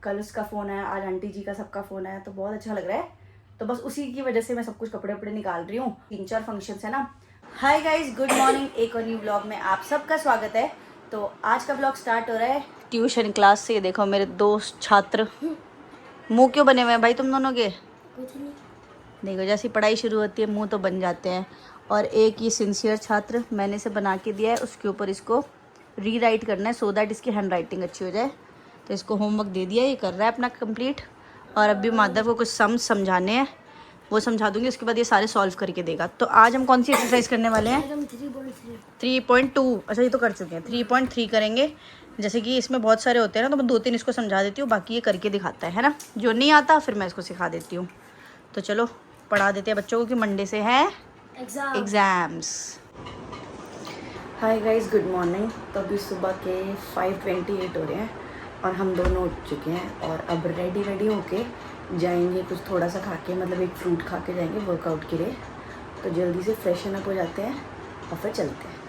कल उसका फ़ोन आया, आज आंटी जी का सबका फ़ोन आया, तो बहुत अच्छा लग रहा है। तो बस उसी की वजह से मैं सब कुछ कपड़े वपड़े निकाल रही हूँ। 3-4 फंक्शंस है ना। Hi guys, good morning. एक और न्यू ब्लॉग में आप सबका स्वागत है। तो आज का ब्लॉग स्टार्ट हो रहा है ट्यूशन क्लास से। देखो मेरे दोस्त छात्र मुंह क्यों बने हुए हैं भाई तुम दोनों के? कुछ नहीं। देखो जैसी पढ़ाई शुरू होती है मुंह तो बन जाते हैं। और एक ये सिंसियर छात्र मैंने इसे बना के दिया है, उसके ऊपर इसको रीराइट करना है सो दैट इसकी हैंड राइटिंग अच्छी हो जाए। तो इसको होमवर्क दे दिया, ये कर रहा है अपना कंप्लीट। और अभी माधव को कुछ समझाने हैं, वो समझा दूंगी, उसके बाद ये सारे सॉल्व करके देगा। तो आज हम कौन सी एक्सरसाइज करने वाले हैं? 3.2। अच्छा ये तो कर चुके हैं। 3.3 करेंगे। जैसे कि इसमें बहुत सारे होते हैं ना, तो मैं 2-3 इसको समझा देती हूँ, बाकी ये करके दिखाता है ना। जो नहीं आता फिर मैं इसको सिखा देती हूँ। तो चलो पढ़ा देते हैं बच्चों को कि मंडे से हैं exams. Hi guys, good morning. तो अभी सुबह के 5:28 हो रहे हैं और हम दोनों उठ चुके हैं और अब रेडी होके जाएंगे कुछ थोड़ा सा खा के, मतलब एक फ्रूट खा के जाएंगे वर्कआउट के लिए। तो जल्दी से फ्रेशन अप हो जाते हैं और फिर चलते हैं।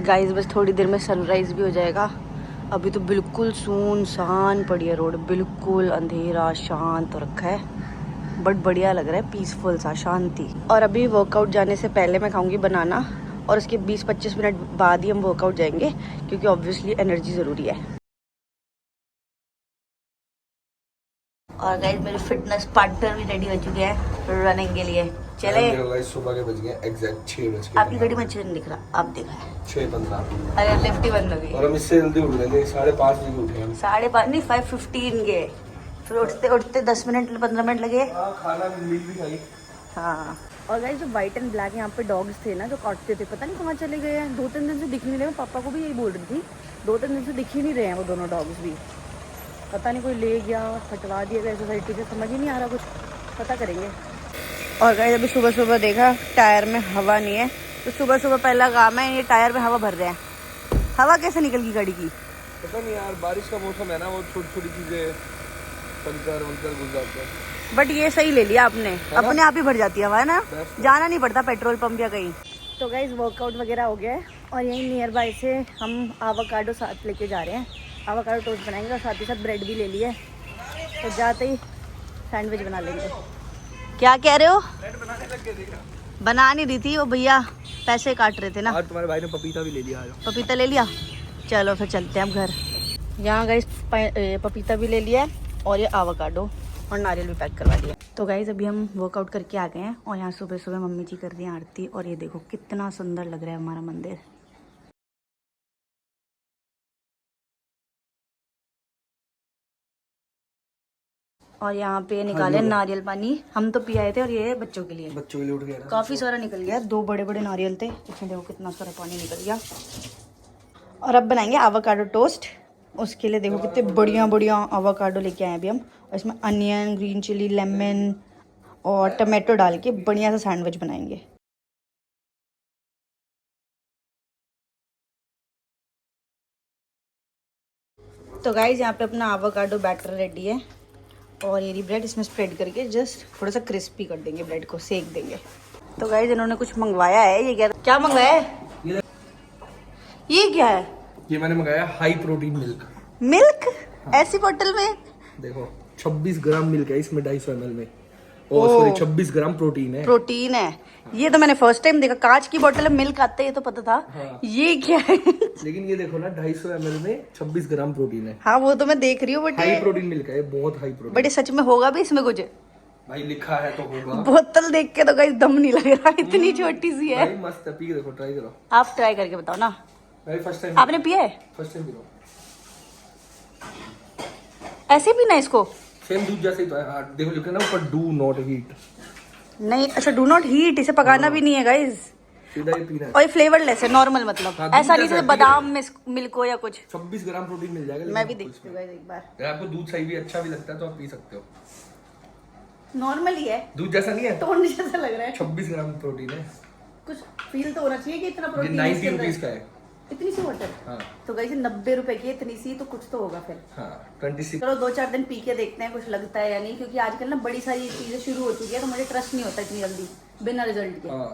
गाइस बस थोड़ी देर में सनराइज़ भी हो जाएगा। अभी तो बिल्कुल सुनसान पड़ी है रोड, बिल्कुल अंधेरा शांत रखा है। बट बढ़िया लग रहा है, पीसफुल सा, शांति। और अभी वर्कआउट जाने से पहले मैं खाऊंगी बनाना और उसके 20-25 मिनट बाद ही हम वर्कआउट जाएंगे, क्योंकि ऑब्वियसली एनर्जी ज़रूरी है। और गाइस मेरे फिटनेस पार्टनर भी रेडी हो चुके हैं रनिंग के लिए। चले। सुबह के बज गए एग्जैक्ट 6 बज के। आपकी घड़ी में अच्छे नहीं दिख रहा, आप देखा है 6:15। अरे लिफ्ट ही बंद हो गई। और हम इससे जल्दी उठ गए थे, 5:30 बजे उठे हम। 5:30 नहीं, 5:15 गए। फिर उठते 10 मिनट 15 मिनट लगे। खाना भी खाई। हाँ। और गाइस जो वाइट एंड ब्लैक यहाँ पे डॉग्स थे ना जो काटते थे, पता नहीं कहाँ चले गए हैं। 2-3 दिन से दिख नहीं रहे। मैं पापा को भी यही बोल रही थी, 2-3 दिन से दिख ही नहीं रहे हैं वो दोनों डॉग्स भी। पता नहीं कोई ले गया, हटवा दिया गया सोसाइटी से, समझ ही नहीं आ रहा कुछ। पता करेंगे। और गाइस अभी सुबह सुबह देखा टायर में हवा नहीं है, तो सुबह सुबह पहला काम है ये टायर में हवा भर रहे हैं। हवा कैसे निकल गई गाड़ी की? पता नहीं यार, बारिश का मौसम है ना, वो छोटी छोटी चीजें पंचर घुस जाते हैं। बट ये सही ले लिया आपने, अपने आप ही भर जाती है हवा, है ना, जाना नहीं पड़ता पेट्रोल पंप या कहीं। तो गाइस वर्कआउट वगैरह हो गया है और यहीं नियर बाय से हम आवाकाडो साथ लेके जा रहे हैं। आवाकाडो टोस्ट बनाएंगे और साथ ही साथ ब्रेड भी ले लिए, तो जाते ही सैंडविच बना लेंगे। क्या कह रहे हो? ब्रेड बनाने लग गए, देखा? बना नहीं रही थी वो भैया, पैसे काट रहे थे ना। आज तुम्हारे भाई ने पपीता भी ले लिया। पपीता ले लिया, चलो फिर चलते हैं अब घर। यहाँ गाइस पपीता भी ले लिया है और ये आवाकाडो और नारियल भी पैक करवा दिया। तो गाइस अभी हम वर्कआउट करके आ गए हैं और यहाँ सुबह सुबह मम्मी जी कर रही हैं आरती। और ये देखो कितना सुंदर लग रहा है हमारा मंदिर। और यहाँ पे निकाले नारियल पानी, हम तो पी आए थे और ये बच्चों के लिए उठ गया ना। काफ़ी सारा निकल गया, 2 बड़े बड़े नारियल थे, इसमें देखो कितना सारा पानी निकल गया। और अब बनाएंगे आवाकाडो टोस्ट। उसके लिए देखो कितने बढ़िया बढ़िया आवाकाडो लेके आए अभी हम। और इसमें अनियन, ग्रीन चिली, लेमन और टमाटो डाल के बढ़िया सा सैंडविच बनाएंगे। तो गाइस यहाँ पे अपना आवाकाडो बैटर रेडी है और ये ब्रेड इसमें स्प्रेड करके जस्ट थोड़ा सा क्रिस्पी कर देंगे, ब्रेड को सेक देंगे। तो गाइस इन्होंने कुछ मंगवाया है, ये क्या मंगवाया है? ये क्या है? ये मैंने मंगाया हाई प्रोटीन मिल्क ऐसी बोतल में। देखो 26 ग्राम मिल्क है इसमें 250 ml में। और सॉरी 26 ग्राम प्रोटीन है। ये तो मैंने फर्स्ट टाइम देखा, कांच की बोतल में मिल्क आते है, ये तो पता था। हाँ। ये क्या है? लेकिन ये देखो ना 250 ml में 26 ग्राम प्रोटीन है। हाँ वो तो मैं देख रही हूँ, बट हाई प्रोटीन मिल्क है, बहुत हाई प्रोटीन। बट सच में होगा भी इसमें कुछ? भाई लिखा है तो होगा। बोतल देख के तो गाइस दम नहीं लग रहा, इतनी छोटी सी है। भाई मस्त है, पी के देखो, ट्राई करो। आप ट्राई करके बताओ ना। भाई फर्स्ट टाइम आपने पिया है? फर्स्ट टाइम पी रहा हूँ। ऐसे पीना इसको? सेम दूध जैसे ही तो है। देखो लिखा है ना ऊपर, डू नॉट हीट। नहीं, अच्छा डू नॉट हीट, इसे पकाना भी नहीं है गाइस, सीधा ही पीना है। और ये फ्लेवरलेस है, नॉर्मल, मतलब हाँ, ऐसा नहीं जैसे बादाम मिल्क हो या कुछ। 26 ग्राम प्रोटीन मिल जाएगा। मैं भी देखती हूँ गाइस एक बार। अगर आपको दूध सही भी अच्छा भी लगता है तो आप पी सकते हो। नॉर्मल ही है, दूध जैसा नहीं है, टोन जैसा लग रहा है। 26 ग्राम प्रोटीन है। कुछ फील तो होना चाहिए कि इतना ये प्रोटीन 90 रुपीज का है। इतनी सी वाटर। हाँ। तो गाइस 90 रुपए की इतनी सी, तो कुछ तो होगा फिर। हाँ 26। चलो 2-4 दिन पी के देखते हैं कुछ लगता है या नहीं, क्योंकि आजकल ना बड़ी सारी चीजें शुरू हो चुकी है, तो मुझे ट्रस्ट नहीं होता इतनी जल्दी बिना रिजल्ट के। हाँ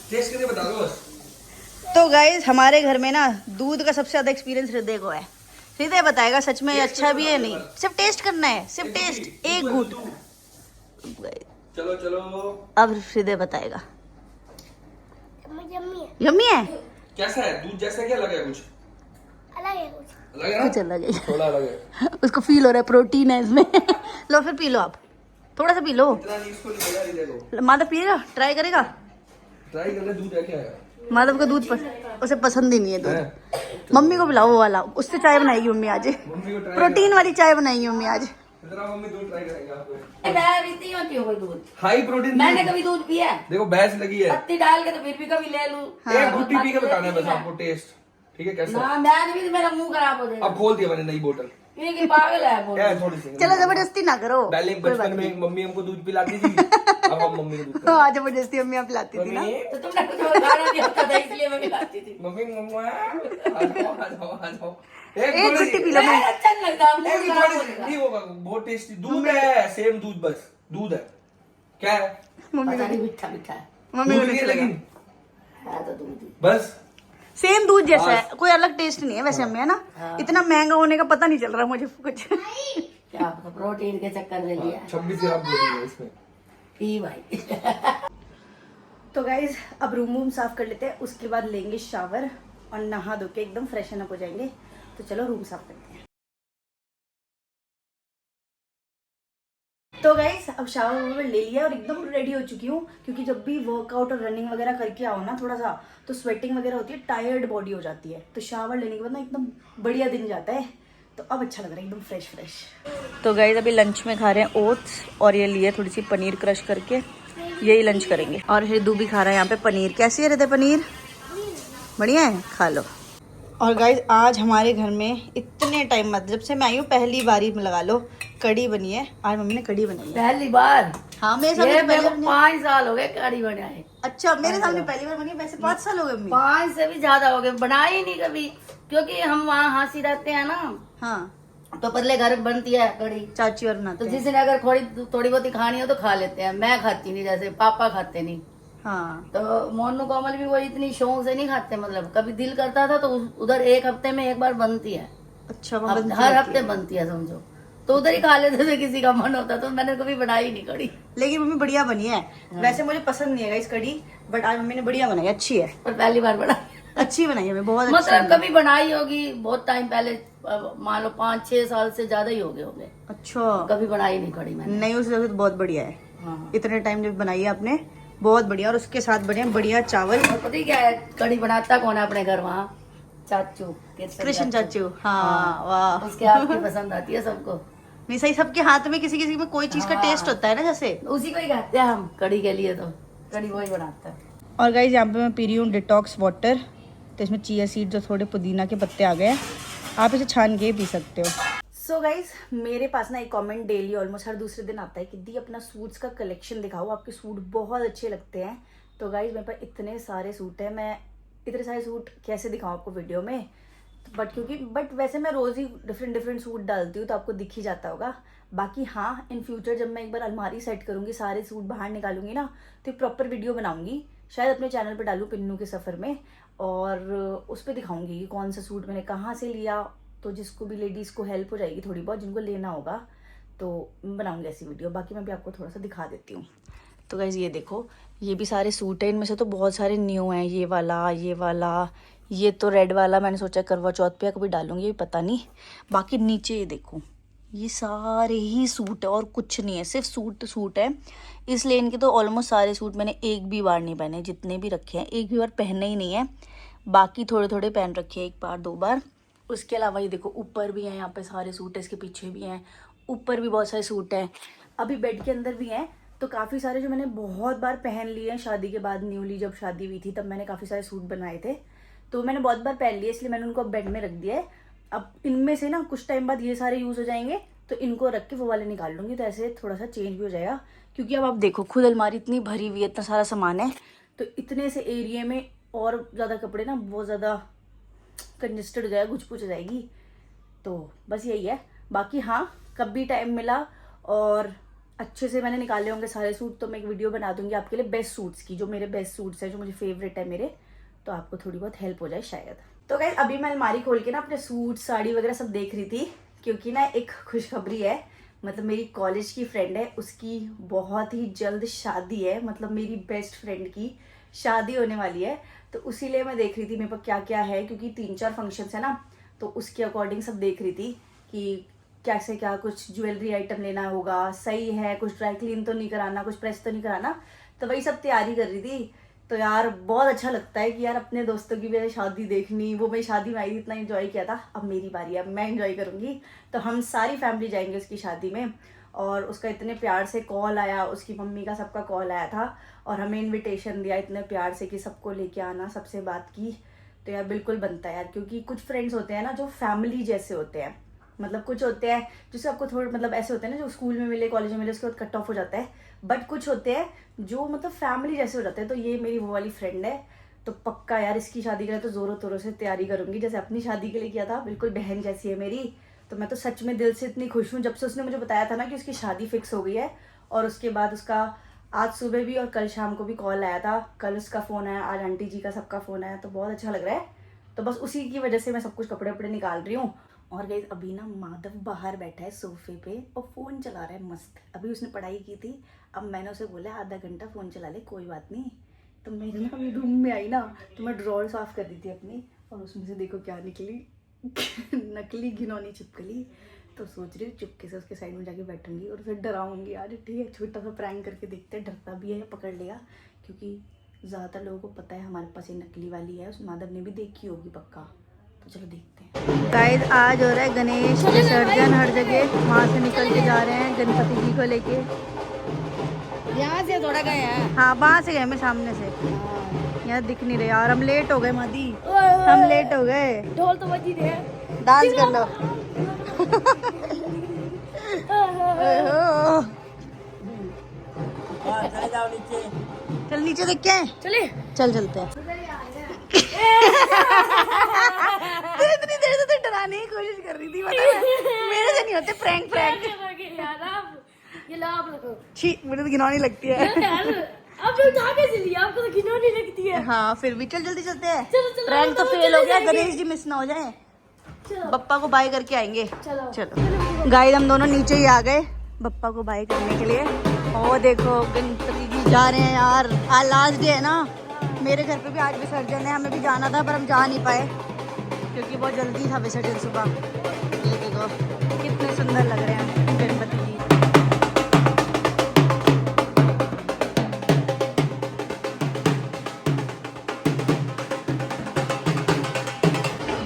टेस्ट करके बता दो बस। तो गाइस हमारे घर में ना दूध का सबसे ज्यादा एक्सपीरियंस हृदय को है। हृदय बताएगा सच में ये अच्छा भी है नहीं, सिर्फ टेस्ट करना है, सिर्फ टेस्ट, एक घूंट। चलो चलो अब हृदय बताएगा। यम्मी है। कैसा है, दूध जैसा क्या लगा है? कुछ अलग है कुछ। अलग है ना? कुछ अलग है। थोड़ा अलग है। उसको फील हो रहा है प्रोटीन है इसमें। लो फिर पी लो, आप थोड़ा सा पी लो। इतना नहीं, इसको नहीं लगा, ये देखो। माधव पिएगा, ट्राई करेगा? ट्राई कर ले, दूध है क्या है? माधव का दूध उसे पसंद ही नहीं है दूध। मम्मी को पिलाओ वो वाला, उससे चाय बनाएगी मम्मी आज। मम्मी को ट्राई प्रोटीन वाली चाय बनाएगी मम्मी आज। इतना मम्मी दूध ट्राई करेंगे आपको। मैं पीती होती हूँ कोई दूध। हाई प्रोटीन मैंने कभी दूध पिया है? देखो भैंस लगी है। पत्ती डाल के तो फिर भी कभी ले लूं। एक घुट्टी पी के बताना है बस आपको टेस्ट, ठीक है कैसा? ना मैं भी, मेरा मुंह खराब हो जाएगा। अब खोल दिया मैंने नई बोतल। ये कि पागल है वो। क्या है थोड़ी सी? चलो जबरदस्ती ना करो। पहले बचपन में मम्मी हमको दूध पिलाती थी, अब हम मम्मी को दूध हाँ जबरदस्ती मम्मी आप पिलाती थी ना। तो तुमने कुछ और खाना नहीं होता था इसलिए मैं खिलाती थी। मम्मी मम्मा आ जाओ। एक घुट्टी पी लो मैं। अच्छा नहीं लगता, मुंह एक खराब थोड़ी हो सी जाएगा। नहीं होगा, बहुत टेस्टी दूध है, सेम दूध, बस दूध है। क्या है? मम्मी पता नहीं मीठा मीठा है। मम्मी दूध को नहीं है नहीं लगा। लेकिन है तो दूध ही। बस सेम दूध जैसा है, कोई अलग टेस्ट नहीं है वैसे हमें, है ना? इतना महंगा होने का पता नहीं चल रहा मुझे कुछ। क्या प्रोटीन के चक्कर में लिया है। 26 ग्राम प्रोटीन है इसमें। पी भाई। तो गाइज अब रूम साफ कर लेते हैं, उसके बाद लेंगे शावर और नहा धो के एकदम फ्रेशन अप हो जाएंगे। तो चलो रूम साफ करते हैं। तो गाइज अब शावर ले लिया और एकदम रेडी हो चुकी हूँ, क्योंकि जब भी वर्कआउट और रनिंग वगैरह करके आओ ना थोड़ा सा, तो स्वेटिंग वगैरह होती है, टायर्ड बॉडी हो जाती है। तो शावर लेने के बाद ना एकदम बढ़िया दिन जाता है। तो अब अच्छा लग रहा है एकदम फ्रेश फ्रेश। तो गाइज अभी लंच में खा रहे हैं ओट्स, और ये लिए थोड़ी सी पनीर क्रश करके, यही लंच करेंगे। और हृदू भी खा रहा है यहाँ पे पनीर। कैसी है हृदय पनीर? बढ़िया है, खा लो। और गाइज आज हमारे घर में इतने टाइम मत, जब से मैं आई हूँ पहली बारी में लगा लो, कड़ी बनी है। आज मम्मी ने कड़ी बनाई है पहली बार। हाँ मेरे सामने ये तो मेरे पहली को बार नहीं। 5 साल हो गए कड़ी बनाए। अच्छा मेरे सामने पहली बार बनी है, वैसे 5 साल हो गए मम्मी। 5 से भी ज्यादा हो गए, बनाई नहीं कभी, क्योंकि हम वहाँ हांसी रहते हैं ना, हाँ तो पतले घर बनती है कड़ी। चाची और बनाते तो हैं। जिस दिन अगर थोड़ी बहुत ही खानी हो तो खा लेते हैं। मैं खाती नहीं, जैसे पापा खाते नहीं। हाँ तो मोनू कोमल भी वो इतनी शौक से नहीं खाते, मतलब कभी दिल करता था तो उधर 1 हफ्ते में 1 बार बनती है। अच्छा वहाँ बनती हर रहती हफ्ते है। बनती है समझो, तो उधर ही खा लेते थे किसी का मन होता। तो मैंने कभी बनाई नहीं कड़ी। लेकिन मम्मी बढ़िया बनी है। वैसे मुझे पसंद नहीं है इस कड़ी, बट आज मम्मी ने बढ़िया बनाई, अच्छी है। पर पहली बार बनाई। अच्छी बनाई है, मैं बहुत अच्छी मतलब बनाई। कभी बनाई होगी बहुत टाइम पहले, मान लो 5-6 साल से ज्यादा ही हो गए होंगे। अच्छा कभी बनाई नहीं कड़ी मैंने। नहीं, उस वजह से तो बहुत बढ़िया है। हाँ। इतने टाइम जब बनाई है आपने, बहुत बढ़िया। और उसके साथ बढ़िया बढ़िया चावल। और पता ही क्या है, कड़ी बनाता कौन है अपने घर? वहाँ चाचू, कृष्ण चाचू। हाँ वाह। उसके हाथ की पसंद आती है सबको। नहीं सही, सबके हाथ में किसी किसी में कोई चीज का टेस्ट होता है ना, जैसे। उसी को ही खाते हैं हम कड़ी के लिए, तो कड़ी वही बनाता है। और गाइज यहाँ पे मैं पी रही हूँ डिटॉक्स वाटर। तो इसमें चिया सीड्स और थोड़े पुदीना के पत्ते आ गए हैं, आप इसे छान के पी सकते हो। सो गाइज मेरे पास ना एक कमेंट डेली ऑलमोस्ट हर दूसरे दिन आता है कि दी अपना सूट्स का कलेक्शन दिखाओ, आपके सूट बहुत अच्छे लगते हैं। तो गाइज मेरे पास इतने सारे सूट हैं, मैं इतने सारे सूट कैसे दिखाऊं आपको वीडियो में। बट वैसे मैं रोज़ ही डिफरेंट सूट डालती हूँ, तो आपको दिख ही जाता होगा। बाकी हाँ, इन फ्यूचर जब मैं एक बार अलमारी सेट करूँगी, सारे सूट बाहर निकालूंगी ना, तो एक प्रॉपर वीडियो बनाऊंगी, शायद अपने चैनल पर डालूँ पिन्नू के सफ़र में, और उस पर दिखाऊंगी कि कौन सा सूट मैंने कहाँ से लिया। तो जिसको भी लेडीज़ को हेल्प हो जाएगी थोड़ी बहुत, जिनको लेना होगा, तो बनाऊंगी ऐसी वीडियो। बाकी मैं भी आपको थोड़ा सा दिखा देती हूँ। तो गाइज ये देखो, ये भी सारे सूट हैं, इनमें से तो बहुत सारे न्यू हैं। ये वाला, ये तो रेड वाला मैंने सोचा करवा चौथ पे कभी डालूंगी, पता नहीं। बाकी नीचे ये देखो, ये सारे ही सूट है और कुछ नहीं है, सिर्फ सूट है। इसलिए इनके तो ऑलमोस्ट सारे सूट मैंने एक भी बार नहीं पहने, जितने भी रखे हैं एक भी बार पहने ही नहीं है। बाकी थोड़े थोड़े पहन रखे हैं, 1 बार 2 बार। उसके अलावा ये देखो ऊपर भी हैं, यहाँ पे सारे सूट है, इसके पीछे भी हैं, ऊपर भी बहुत सारे सूट हैं, अभी बेड के अंदर भी हैं। तो काफ़ी सारे जो मैंने बहुत बार पहन लिए हैं शादी के बाद, न्यूली जब शादी हुई थी तब मैंने काफ़ी सारे सूट बनाए थे, तो मैंने बहुत बार पहन लिए, इसलिए मैंने उनको अब बेड में रख दिया है। अब इनमें से ना कुछ टाइम बाद ये सारे यूज़ हो जाएंगे, तो इनको रख के वो वाले निकाल लूँगी, तो ऐसे थोड़ा सा चेंज भी हो जाएगा। क्योंकि अब आप देखो खुद अलमारी इतनी भरी हुई है, इतना सारा सामान है, तो इतने से एरिया में और ज़्यादा कपड़े ना बहुत ज़्यादा कंजेस्टेड हो जाएगा, गुछ-पुछ हो जाएगी। तो बस यही है। बाकी हाँ, कब भी टाइम मिला और अच्छे से मैंने निकाले होंगे सारे सूट तो मैं एक वीडियो बना दूंगी आपके लिए बेस्ट सूट्स की, जो मेरे बेस्ट सूट्स हैं, जो मुझे फेवरेट है मेरे, तो आपको थोड़ी बहुत हेल्प हो जाए शायद। तो गाइस अभी मैं अलमारी खोल के ना अपने सूट साड़ी वगैरह सब देख रही थी, क्योंकि ना एक खुशखबरी है। मतलब मेरी कॉलेज की फ्रेंड है, उसकी बहुत ही जल्द शादी है, मतलब मेरी बेस्ट फ्रेंड की शादी होने वाली है। तो उसी लिए मैं देख रही थी मेरे पास क्या क्या है, क्योंकि 3-4 फंक्शंस है ना, तो उसके अकॉर्डिंग सब देख रही थी कि कैसे क्या कुछ ज्वेलरी आइटम लेना होगा, सही है, कुछ ड्राई क्लीन तो नहीं कराना, कुछ प्रेस तो नहीं कराना, तो वही सब तैयारी कर रही थी। तो यार बहुत अच्छा लगता है कि यार अपने दोस्तों की भी शादी देखनी, वो मेरी शादी में आई थी, इतना एंजॉय किया था, अब मेरी बारी है, अब मैं एंजॉय करूंगी। तो हम सारी फैमिली जाएंगे उसकी शादी में, और उसका इतने प्यार से कॉल आया, उसकी मम्मी का सबका कॉल आया था, और हमें इन्विटेशन दिया इतने प्यार से कि सबको लेके आना, सबसे बात की। तो यार बिल्कुल बनता है यार, क्योंकि कुछ फ्रेंड्स होते हैं ना जो फैमिली जैसे होते हैं, मतलब कुछ होते हैं जिससे आपको थोड़ा मतलब ऐसे होते हैं ना जो स्कूल में मिले, कॉलेज में मिले, उसके बाद कट ऑफ हो जाता है, बट कुछ होते हैं जो मतलब फैमिली जैसे हो जाते हैं। तो ये मेरी वो वाली फ्रेंड है, तो पक्का यार इसकी शादी के लिए तो जोरों तोरों से तैयारी करूंगी, जैसे अपनी शादी के लिए किया था, बिल्कुल बहन जैसी है मेरी। तो मैं तो सच में दिल से इतनी खुश हूँ, जब से उसने मुझे बताया था ना कि उसकी शादी फिक्स हो गई है, और उसके बाद उसका आज सुबह भी और कल शाम को भी कॉल आया था, कल उसका फ़ोन आया, आज आंटी जी का सबका फ़ोन आया, तो बहुत अच्छा लग रहा है। तो बस उसी की वजह से मैं सब कुछ कपड़े वपड़े निकाल रही हूँ। और गाइस अभी ना माधव बाहर बैठा है सोफे पे और फ़ोन चला रहा है मस्त। अभी उसने पढ़ाई की थी, अब मैंने उसे बोला आधा घंटा फ़ोन चला ले, कोई बात नहीं। तो मेरे ना अभी रूम में आई ना, तो मैं ड्रॉर साफ़ कर दी थी अपनी, और उसमें से देखो क्या निकली नकली घिनौनी छिपकली। तो सोच रही हूँ चुपके से उसके साइड में जाके बैठूंगी और उसे डराऊंगी। यार ठीक है, छोटा सा प्रैंक करके देखते हैं, डरता भी है या पकड़ लेगा, क्योंकि ज़्यादातर लोगों को पता है हमारे पास ये नकली वाली है, उस माधव ने भी देखी होगी पक्का। तो चलो देखते हैं। गाइस आज हो रहा है गणेश विसर्जन हर जगह, वहाँ से निकल के जा रहे हैं गणपति जी को लेके। यहाँ से थोड़ा गए हैं। हाँ वहाँ से गए, मैं सामने से, यहाँ दिख नहीं रहे यार, हम लेट हो गए मादी, हम लेट हो गए। ढोल तो बजी रहे, डांस कर लो। चल नीचे देख के चले चल चलते हैं। तो इतनी देर से तो डराने की कोशिश कर रही थी, मेरे से नहीं होते प्रैंक फ्रैंक। ये लो आप लोगों, छी मुझे तो घिनौनी लगती है। आपने उठा के लिया, आपको तो घिनौनी लगती है। हाँ फिर भी चल जल्दी चलते हैं, चलो, प्रैंक तो चलो, फेल हो चलो गया, जाएंगे। गणेश जी मिस ना हो जाए। चलो बप्पा को बाय करके आएंगे। चलो चलो गाइस हम दोनों नीचे ही आ गए बप्पा को बाय करने के लिए। और देखो गणपति जी जा रहे हैं यार, आज लास्ट डे है ना, मेरे घर पे भी आज विसर्जन है, हमें भी जाना था पर हम जा नहीं पाए क्योंकि बहुत जल्दी था विसर्जन सुबह। ये देखो कितने सुंदर लग रहे हैं गणपति जी।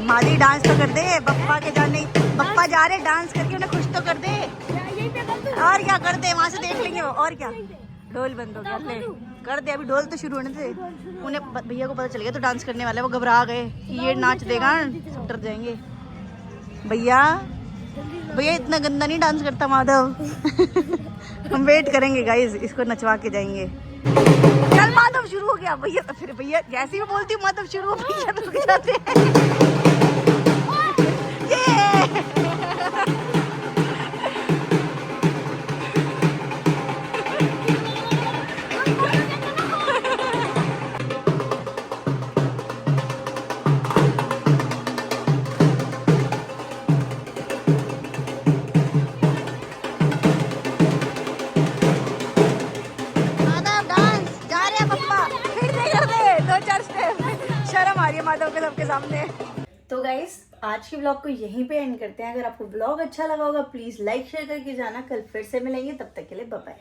मादी डांस तो कर दे, बप्पा के जाने, बप्पा जा रहे डांस करके उन्हें खुश तो कर दे। और क्या कर दे, वहां से देख लेंगे वो। और क्या ढोल बंद हो गया, ले कर दे, अभी ढोल तो शुरू होने थे। उन्हें भैया को पता चल गया तो डांस करने वाले, वो घबरा गए कि ये नाच देगा, सब डर जाएंगे। भैया भैया इतना गंदा नहीं डांस करता माधव। हम वेट करेंगे गाइस, इसको नचवा के जाएंगे। चल माधव शुरू हो गया भैया, फिर भैया जैसे ही मैं बोलती हूँ माधव शुरू हो, भैया तो रुक जाते हैं। शर्म आ रही है माधव के सबके सामने। तो गाइस आज के ब्लॉग को यहीं पे एंड करते हैं। अगर आपको ब्लॉग अच्छा लगा होगा प्लीज लाइक शेयर करके जाना। कल फिर से मिलेंगे, तब तक के लिए बाय बाय।